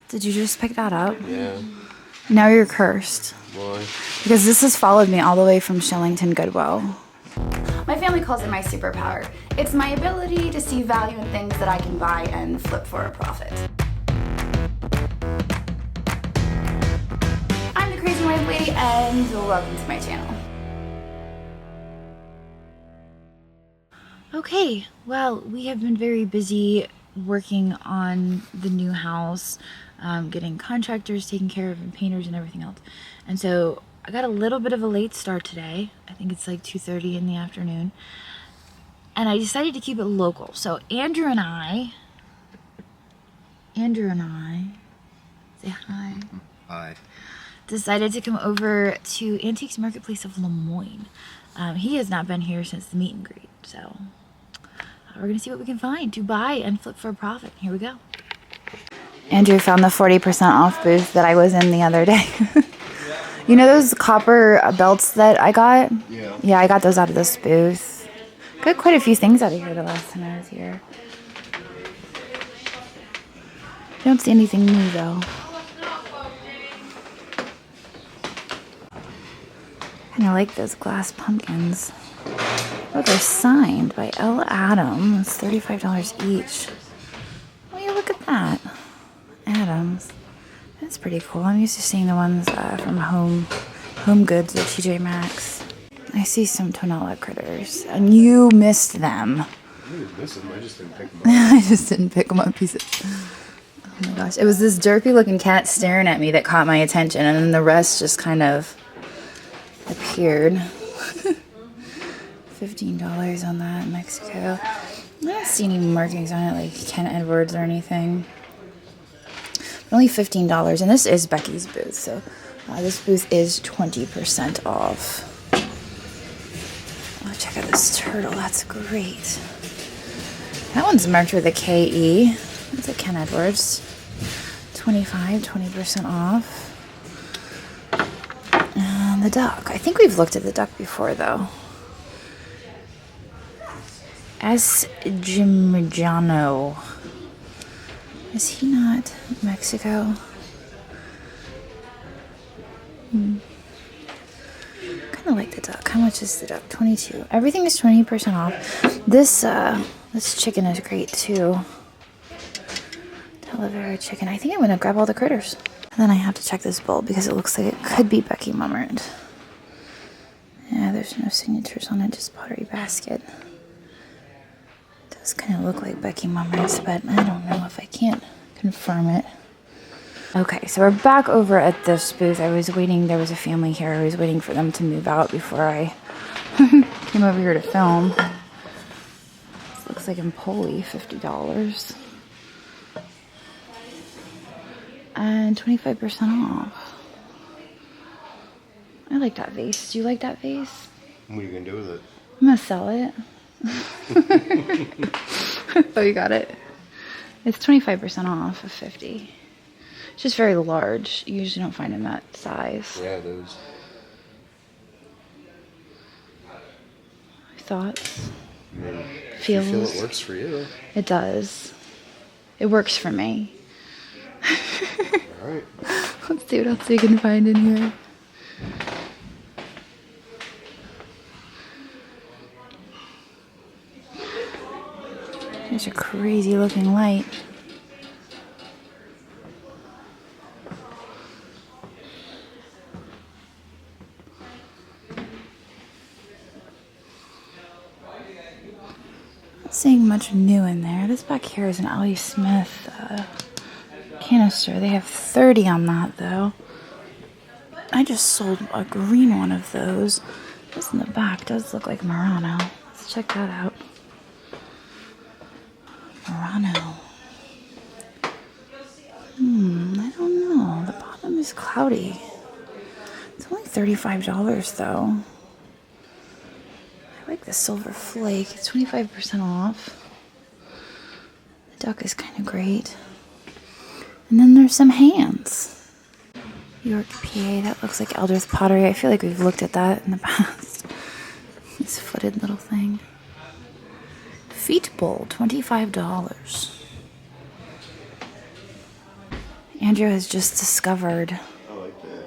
Did you just pick that up? Yeah. Now you're cursed. Why? Because this has followed me all the way from Shillington Goodwill. My family calls it my superpower. It's my ability to see value in things that I can buy and flip for a profit. I'm the Crazy Wife Lady, and welcome to my channel. Okay, well, we have been very busy working on the new house, getting contractors taken care of and painters and everything else. And so I got a little bit of a late start today. I think it's like 2:30 in the afternoon. And I decided to keep it local. So Andrew and I, say hi. Hi. Decided to come over to Antiques Marketplace of Lemoyne. He has not been here since the meet and greet, so we're gonna see what we can find to buy and flip for a profit. Here we go. Andrew found the 40% off booth that I was in the other day. You know those copper belts that I got? Yeah. Yeah, I got those out of this booth. Got quite a few things out of here the last time I was here. I don't see anything new though. And I like those glass pumpkins. Oh, they're signed by L. Adams. $35 each. Oh, yeah, look at that. Adams. That's pretty cool. I'm used to seeing the ones from Home Goods or TJ Maxx. I see some Tonella critters, and you missed them. I didn't miss them. I just didn't pick them up. I just didn't pick them up pieces. Oh my gosh. It was this derpy looking cat staring at me that caught my attention, and then the rest just kind of appeared. $15 on that in Mexico. I don't see any markings on it like Ken Edwards or anything. Only $15, and this is Becky's booth, so this booth is 20% off. Oh, check out this turtle. That's great. That one's marked with a KE. It's a Ken Edwards. 20% off. And the duck. I think we've looked at the duck before, though. S. Gimignano. Is he not Mexico? Kind of like the duck. How much is the duck? 22. Everything is 20% off. This chicken is great too. Talavera chicken. I think I'm gonna grab all the critters. And then I have to check this bowl because it looks like it could be Becky Mummert. Yeah, there's no signatures on it, just pottery basket. Does kind of look like Becky Mummer's, but I don't know if I can't confirm it. Okay, so we're back over at this booth. I was waiting, there was a family here. I was waiting for them to move out before I came over here to film. This looks like Empoli, $50. And 25% off. I like that vase. Do you like that vase? What are you going to do with it? I'm gonna sell it. Oh, you got it. It's 25% off of 50. It's just very large. You usually don't find them that size. Yeah, it is. Thoughts? Feels. You feel it works for you. It does. It works for me. Alright. Let's see what else we can find in here. There's a crazy looking light. Not seeing much new in there. This back here is an Ellie Smith canister. They have 30 on that though. I just sold a green one of those. This in the back does look like Murano. Let's check that out. Murano. I don't know. The bottom is cloudy. It's only $35 though. I like the silver flake. It's 25% off. The duck is kind of great. And then there's some hands. York, PA. That looks like Eldrith pottery. I feel like we've looked at that in the past. This footed little thing. Feet bowl, $25. Andrew has just discovered I like that.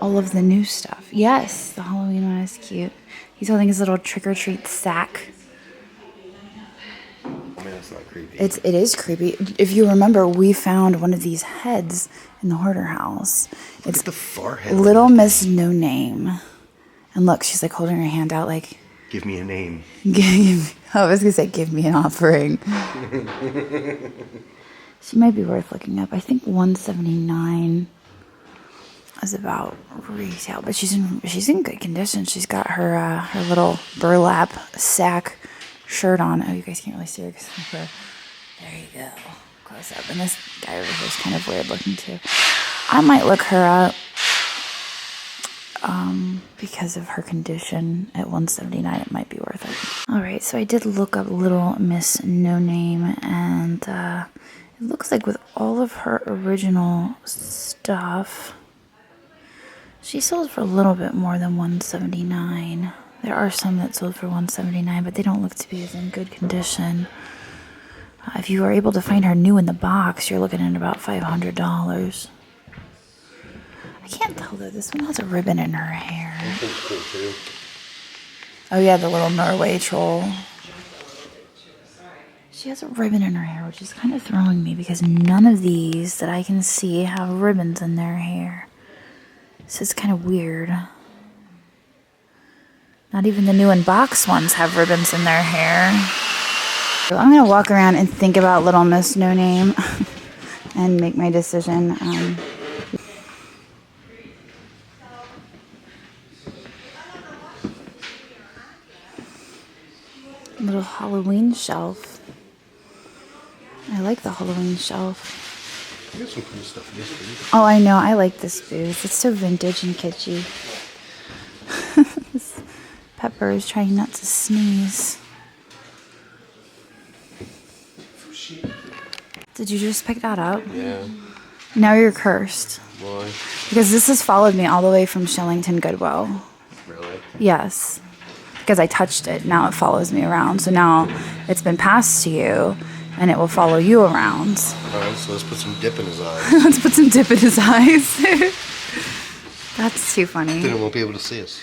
all of the new stuff. Yes, the Halloween one is cute. He's holding his little trick-or-treat sack. I mean, it's not creepy. It is creepy. If you remember, we found one of these heads in the hoarder house. Look It's at the forehead. Little Miss No Name. And look, she's like holding her hand out like, Give me a name. I was going to say, give me an offering. She might be worth looking up. I think $179 is about retail, but she's in good condition. She's got her little burlap sack shirt on. Oh, you guys can't really see her because there you go, close up. And this guy over here is kind of weird looking too. I might look her up because of her condition. At $179, it might be worth it. All right, so I did look up Little Miss No Name, and it looks like with all of her original stuff, she sold for a little bit more than $179. There are some that sold for $179, but they don't look to be as in good condition. If you are able to find her new in the box, you're looking at about $500. I can't tell though. This one has a ribbon in her hair. I think it's cool too. Oh yeah, the little Norway troll. She has a ribbon in her hair, which is kind of throwing me because none of these that I can see have ribbons in their hair. So it's kind of weird. Not even the new in-box ones have ribbons in their hair. So I'm going to walk around and think about Little Miss No Name and make my decision. Little Halloween shelf. I like the Halloween shelf. You got some cool stuff in this booth. Oh, I know. I like this booth. It's so vintage and kitschy. Pepper is trying not to sneeze. Did you just pick that up? Yeah. Now you're cursed. Why? Because this has followed me all the way from Shillington Goodwill. Really? Yes. Because I touched it. Now it follows me around. So now it's been passed to you, and it will follow you around. Alright, so let's put some dip in his eyes. Let's put some dip in his eyes. That's too funny. Then it won't be able to see us.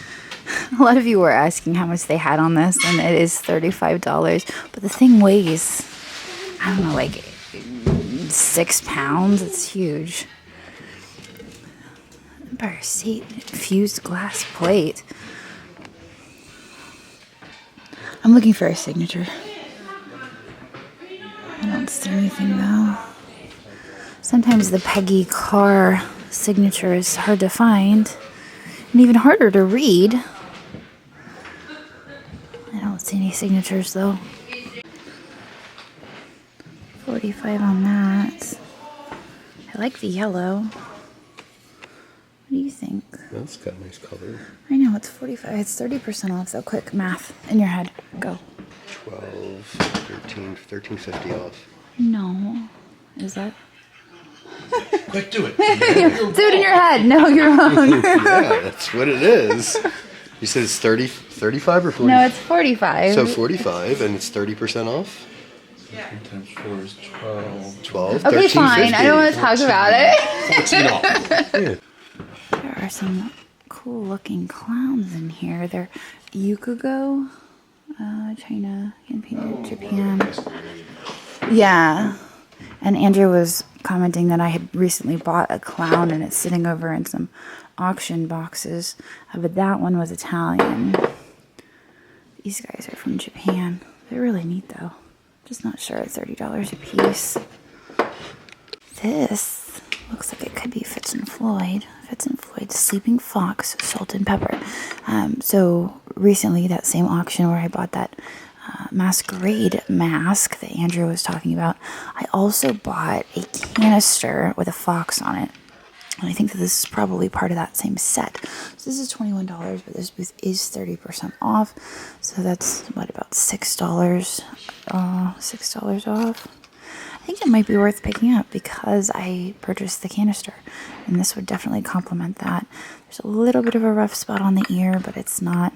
A lot of you were asking how much they had on this, and it is $35. But the thing weighs, I don't know, like 6 pounds. It's huge. Empire State fused glass plate. I'm looking for a signature. I don't see anything though. Sometimes the Peggy Carr signature is hard to find and even harder to read. I don't see any signatures though. 45 on that. I like the yellow. What do you think? That's got a nice color. I know, it's 45. It's 30% off though. Quick math in your head. Go. 12, 13, 13.50 off. No. Is that? Quick, do it. Do it in your head. No, you're wrong. Yeah, that's what it is. You said it's 35 or 40? No, it's 45. So 45, and it's 30% off? 10 times 4 is 12. 12, Okay, 13, fine. 50. I don't want to talk about it. 14 off. Yeah. There are some cool looking clowns in here. They're Yukugo, China, hand painted, Japan. Yeah. And Andrew was commenting that I had recently bought a clown and it's sitting over in some auction boxes. But that one was Italian. These guys are from Japan. They're really neat though. Just not sure. $30 a piece. This looks like it could be Fitz and Floyd. Fitz and Floyd Sleeping Fox Salt and Pepper. So recently, that same auction where I bought that masquerade mask that Andrew was talking about, I also bought a canister with a fox on it. And I think that this is probably part of that same set. So this is $21, but this booth is 30% off. So that's, what, about $6? $6 off. I think it might be worth picking up because I purchased the canister. And this would definitely complement that. There's a little bit of a rough spot on the ear, but it's not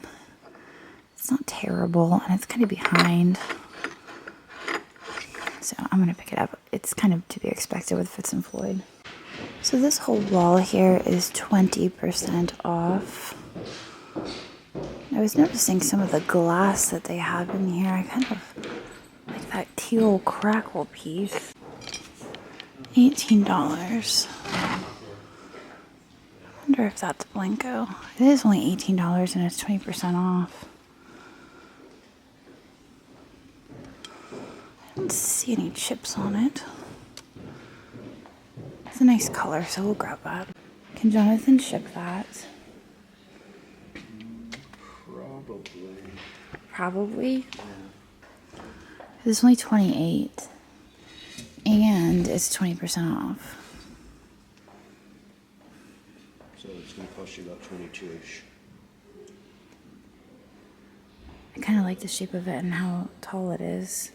terrible. And it's kind of behind. So I'm going to pick it up. It's kind of to be expected with Fitz and Floyd. So this whole wall here is 20% off. I was noticing some of the glass that they have in here. I kind of like that teal crackle piece. $18. I wonder if that's Blanco. It is only $18 and it's 20% off. I don't see any chips on it. It's a nice color, so we'll grab that. Can Jonathan ship that? Probably. It's only 28 and it's 20% off. So it's going to cost you about 22-ish. I kind of like the shape of it and how tall it is,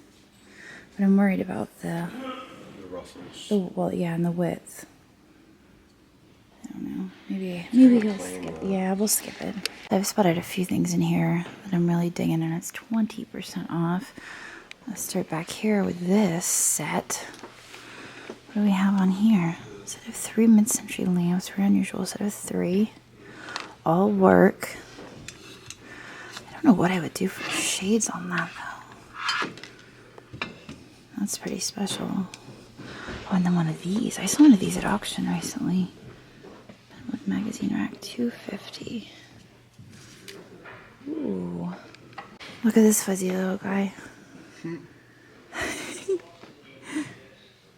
but I'm worried about the ruffles. well, yeah, and the width. I don't know. Maybe we'll skip. Yeah, we'll skip it. I've spotted a few things in here that I'm really digging, and it's 20% off. Let's start back here with this set. What do we have on here? A set of 3 mid-century lamps. Very unusual. Set of 3. All work. I don't know what I would do for shades on that though. That's pretty special. Oh, and then one of these. I saw one of these at auction recently. With magazine rack, $2.50. Ooh. Look at this fuzzy little guy.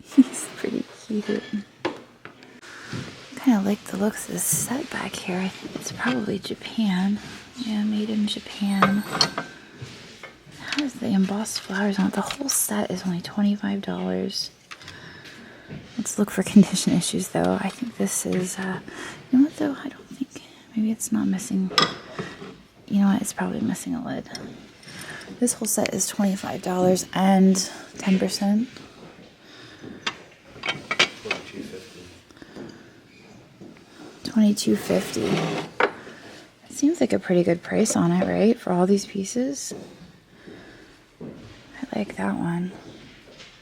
He's pretty cute. Kind of like the looks of this set back here. I think it's probably Japan. Yeah, made in Japan. It has the embossed flowers on it. The whole set is only $25. Let's look for condition issues though. I think this is, you know what though? I don't think, maybe it's not missing. You know what? It's probably missing a lid. This whole set is $25 and 10%. $22.50. It seems like a pretty good price on it, right? For all these pieces. I like that one.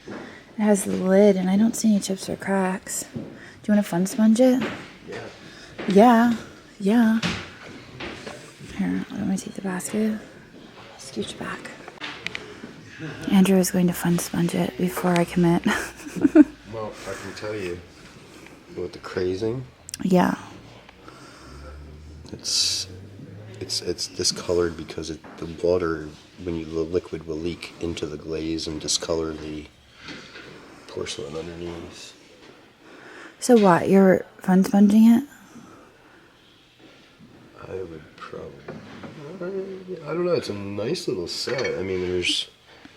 It has the lid, and I don't see any chips or cracks. Do you want to fun sponge it? Yeah. Yeah. Here, let me take the basket. Scooch back. Andrew is going to fun sponge it before I commit. Well, I can tell you, with the crazing, Yeah. it's discolored because the water, the liquid will leak into the glaze and discolor the porcelain underneath. So what? You're fun sponging it? I would probably. I don't know. It's a nice little set. I mean,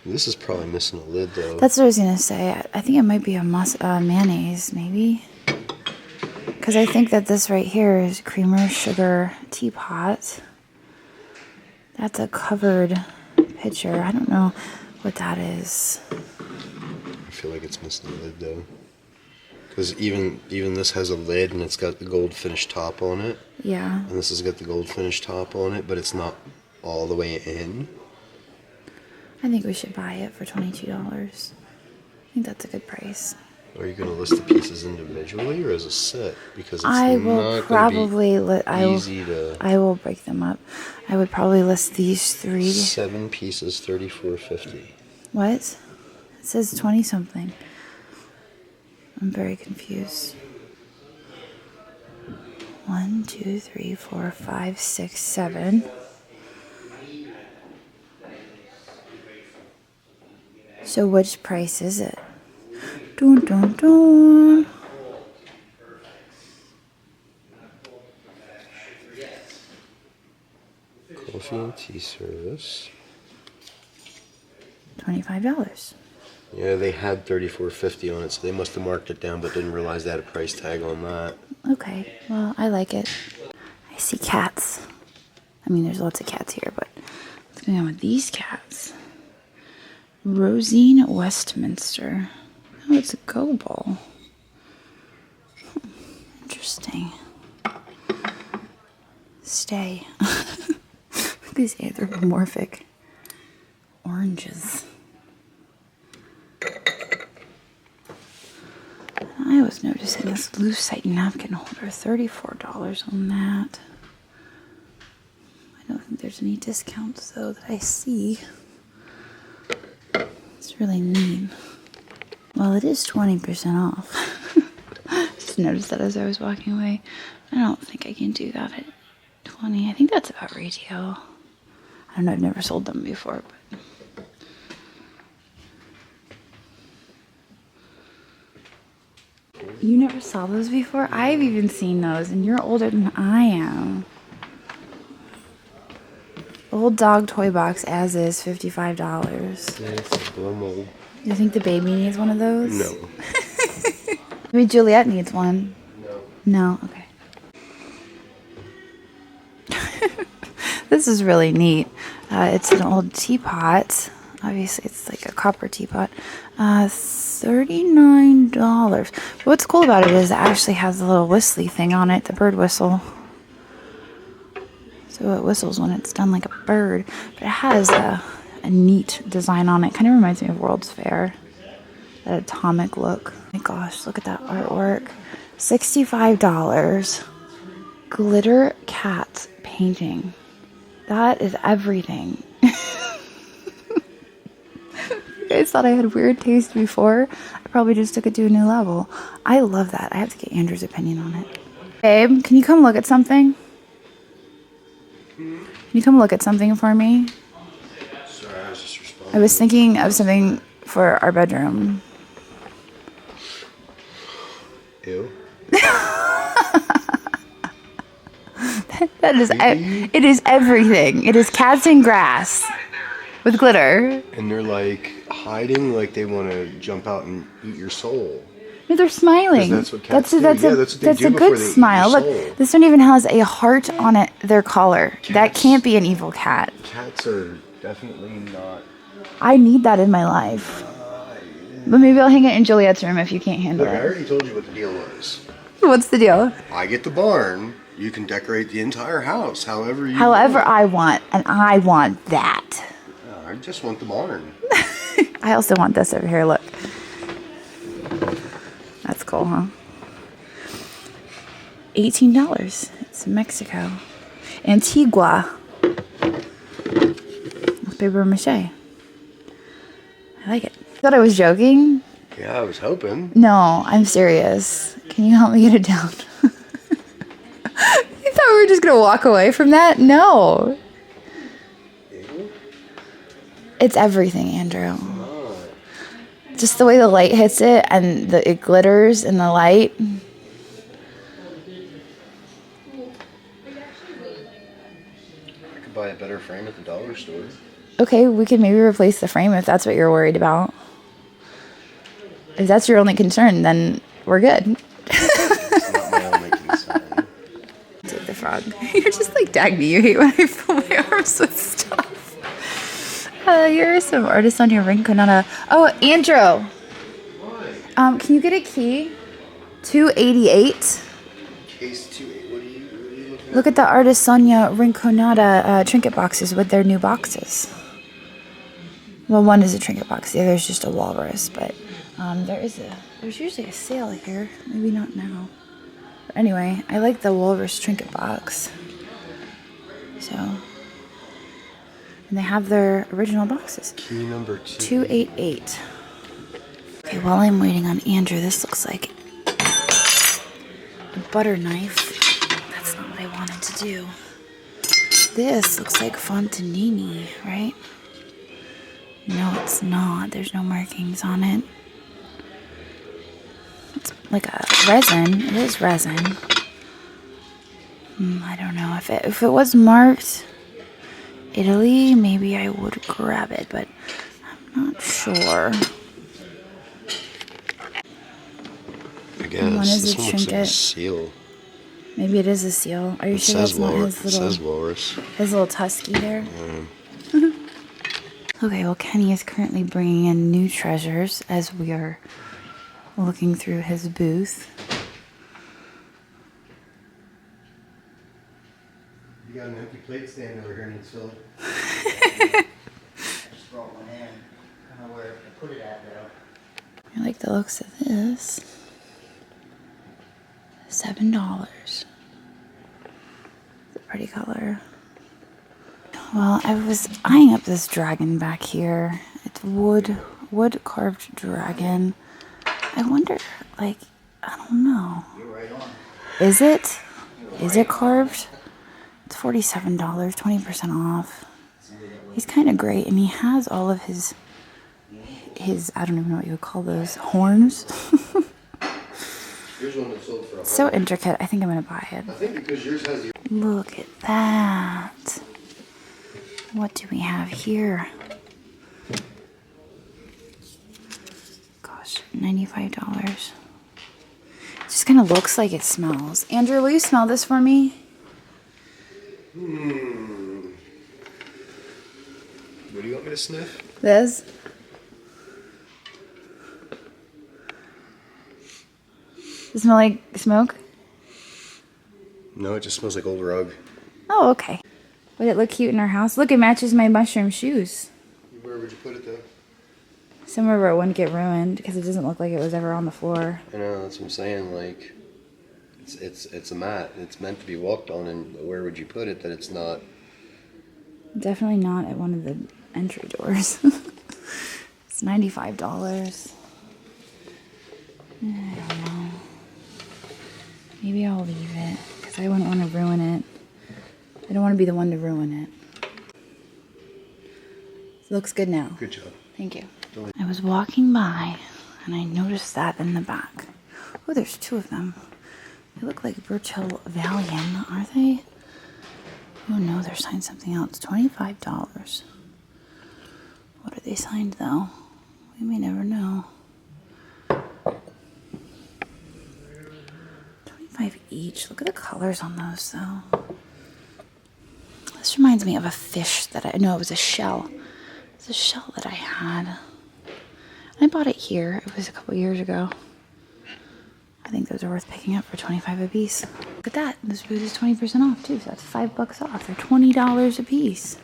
this is probably missing a lid though. That's what I was gonna say. I think it might be a mayonnaise, maybe. Because I think that this right here is creamer sugar teapot. That's a covered pitcher. I don't know what that is. I feel like it's missing a lid though. Because even this has a lid and it's got the gold finish top on it. Yeah. And this has got the gold finish top on it, but it's not all the way in. I think we should buy it for $22. I think that's a good price. Are you going to list the pieces individually or as a set? Because it's I will not probably easy to. I will break them up. I would probably list these 3. 7 pieces, $34.50. What? It says 20 something. I'm very confused. 1, 2, 3, 4, 5, 6, 7. So which price is it? Dun dun dun. Coffee and tea service. $25. Yeah, they had $34.50 on it, so they must have marked it down, but didn't realize they had a price tag on that. Okay, well, I like it. I see cats. I mean, there's lots of cats here, but what's going on with these cats? Rosine Westminster. Oh, it's a go ball. Interesting. Stay. These anthropomorphic oranges. I was just noticing this lucite napkin holder, $34 on that. I don't think there's any discounts though that I see. It's really neat. Well, it is 20% off. Just noticed that as I was walking away. I don't think I can do that at 20. I think that's about retail. I don't know, I've never sold them before, but you never saw those before? I've even seen those, and you're older than I am. Old dog toy box as is, $55. Yeah, it's a blow mold. Do you think the baby needs one of those? No. Maybe Juliet needs one. No. No? Okay. This is really neat. It's an old teapot. Obviously, it's like a copper teapot. $39. But what's cool about it is it actually has a little whistly thing on it, the bird whistle. So it whistles when it's done like a bird. But it has a neat design on it. Kind of reminds me of World's Fair. That atomic look. Oh my gosh, look at that artwork. $65. Glitter cat painting. That is everything. You guys thought I had weird taste before? I probably just took it to a new level. I love that. I have to get Andrew's opinion on it. Babe, can you come look at something? Can you come look at something for me? Sorry, I was just responding. I was thinking of something for our bedroom. Ew. That is, it is everything. It is cats and grass with glitter. And they're like hiding, like they want to jump out and eat your soul. No, they're smiling. 'Cause that's what cats do. That's Yeah, a, that's what they that's do a before good they eat your smile. Look, soul. this one even has a heart on it, their collar. That Cats. can't be an evil cat. Cats are definitely not. I need that in my life. But maybe I'll hang it in Juliet's room if you can't handle Look, I it. already told you what the deal was. What's the deal? I get the barn. You can decorate the entire house however you However want. I want, and I want that. I just want the barn. I also want this over here, look. That's cool, huh? $18. It's Mexico. Antigua. With paper mache. I like it. Thought I was joking? Yeah, I was hoping. No, I'm serious. Can you help me get it down? You thought we were just gonna walk away from that? No. It's everything, Andrew. Just the way the light hits it and it glitters in the light. I could buy a better frame at the dollar store. Okay, we could maybe replace the frame if that's what you're worried about. If that's your only concern, then we're good. It's not my only concern. Take the frog. You're just like, dag me, you hate when I fill my arms with stuff. Here are some artists on your rinconada. Oh, Andrew. Can you get a key? 288. Case 28. What are you looking at? Look at the artist Sonia Rinconada trinket boxes with their new boxes. Well, one is a trinket box, the other is just a walrus, but there's usually a sale here. Maybe not now. But anyway, I like the walrus trinket box. So, and they have their original boxes. Key number 2. 288. Okay, while I'm waiting on Andrew, this looks like a butter knife. That's not what I wanted to do. This looks like Fontanini, right? No, it's not. There's no markings on it. It's like a resin. It is resin. I don't know. If it was marked Italy, maybe I would grab it, but I'm not sure. I guess. One is This a one looks like a trinket. seal. Maybe it is a seal. Are you It sure says that's not walrus. his It little says walrus. tusky there? Okay, well, Kenny is currently bringing in new treasures as we are looking through his booth. You got an empty plate stand over here, needs filled. Just brought one in. I don't know where to put it at though. I like the looks of this. $7. It's a pretty color. Well, I was eyeing up this dragon back here. It's wood carved dragon. I wonder, like, I don't know. You're right on. Is it? Is it carved? It's $47, 20% off. He's kind of great, and he has all of his, I don't even know what you would call those, horns. Here's one that sold for So intricate. I think I'm going to buy it. I think because yours has the... Look at that. What do we have here? Gosh, $95. It just kind of looks like it smells. Andrew, will you smell this for me? What do you want me to sniff? This? Does it smell like smoke? No, it just smells like old rug. Oh, okay. Would it look cute in our house? Look, it matches my mushroom shoes. Where would you put it though? Somewhere where it wouldn't get ruined, because it doesn't look like it was ever on the floor. I know, that's what I'm saying. Like, it's a mat. It's meant to be walked on, and where would you put it that it's not? Definitely not at one of the entry doors. It's $95. I don't know. Maybe I'll leave it, because I wouldn't want to ruin it. I don't want to be the one to ruin it. It looks good now. Good job. Thank you. I was walking by, and I noticed that in the back. Oh, there's two of them. They look like Birchill Valium, are they? Oh no, they're signed something else. $25. What are they signed though? We may never know. 25 each. Look at the colors on those though. This reminds me of a fish that it was a shell. It's a shell that I had. I bought it here. It was a couple years ago. I think those are worth picking up for 25 a piece. Look at that. This boot is 20% off too, so that's $5 off. They're $20 a piece.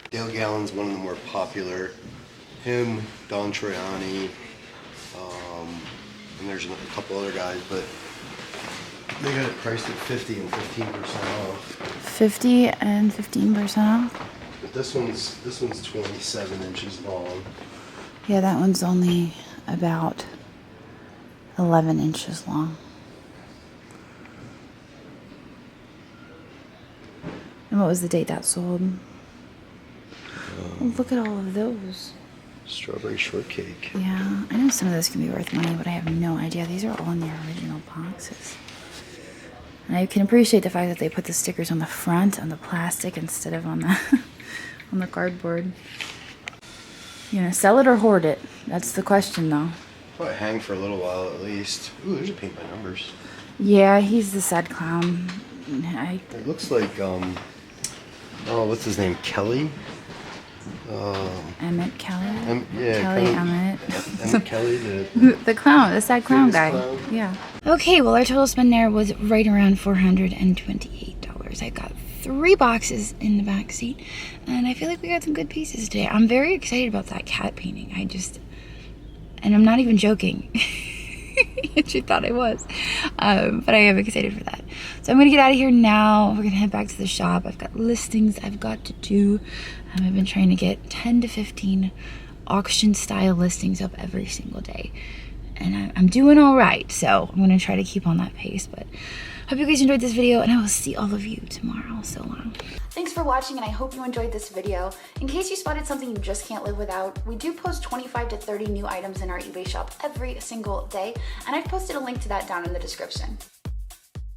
Dale Gallen's one of the more popular. Him, Don Troiani, and there's a couple other guys, but they got it priced at 50 and 15% off. 50 and 15% off? But this one's 27 inches long. Yeah, that one's only about 11 inches long. And what was the date that sold? Oh, look at all of those. Strawberry shortcake. Yeah, I know some of those can be worth money, but I have no idea. These are all in the original boxes. And I can appreciate the fact that they put the stickers on the front, on the plastic, instead of on the on the cardboard. You know, sell it or hoard it. That's the question, though. Probably hang for a little while at least. Ooh, there's a paint by numbers. Yeah, he's the sad clown. It looks like what's his name? Kelly? Emmett Kelly? Yeah, Kelly Emmett. Emmett Kelly, the clown, the sad clown guy. clown. Yeah. Okay, well, our total spend there was right around $428. I got 3 boxes in the back seat, and I feel like we got some good pieces today. I'm very excited about that cat painting. And I'm not even joking. She thought I was. But I am excited for that. So I'm going to get out of here now. We're going to head back to the shop. I've got listings I've got to do. I've been trying to get 10 to 15 auction style listings up every single day. And I'm doing all right. So I'm going to try to keep on that pace. But hope you guys enjoyed this video, and I will see all of you tomorrow. So long. Thanks for watching, and I hope you enjoyed this video. In case you spotted something you just can't live without, we do post 25 to 30 new items in our eBay shop every single day, and I've posted a link to that down in the description.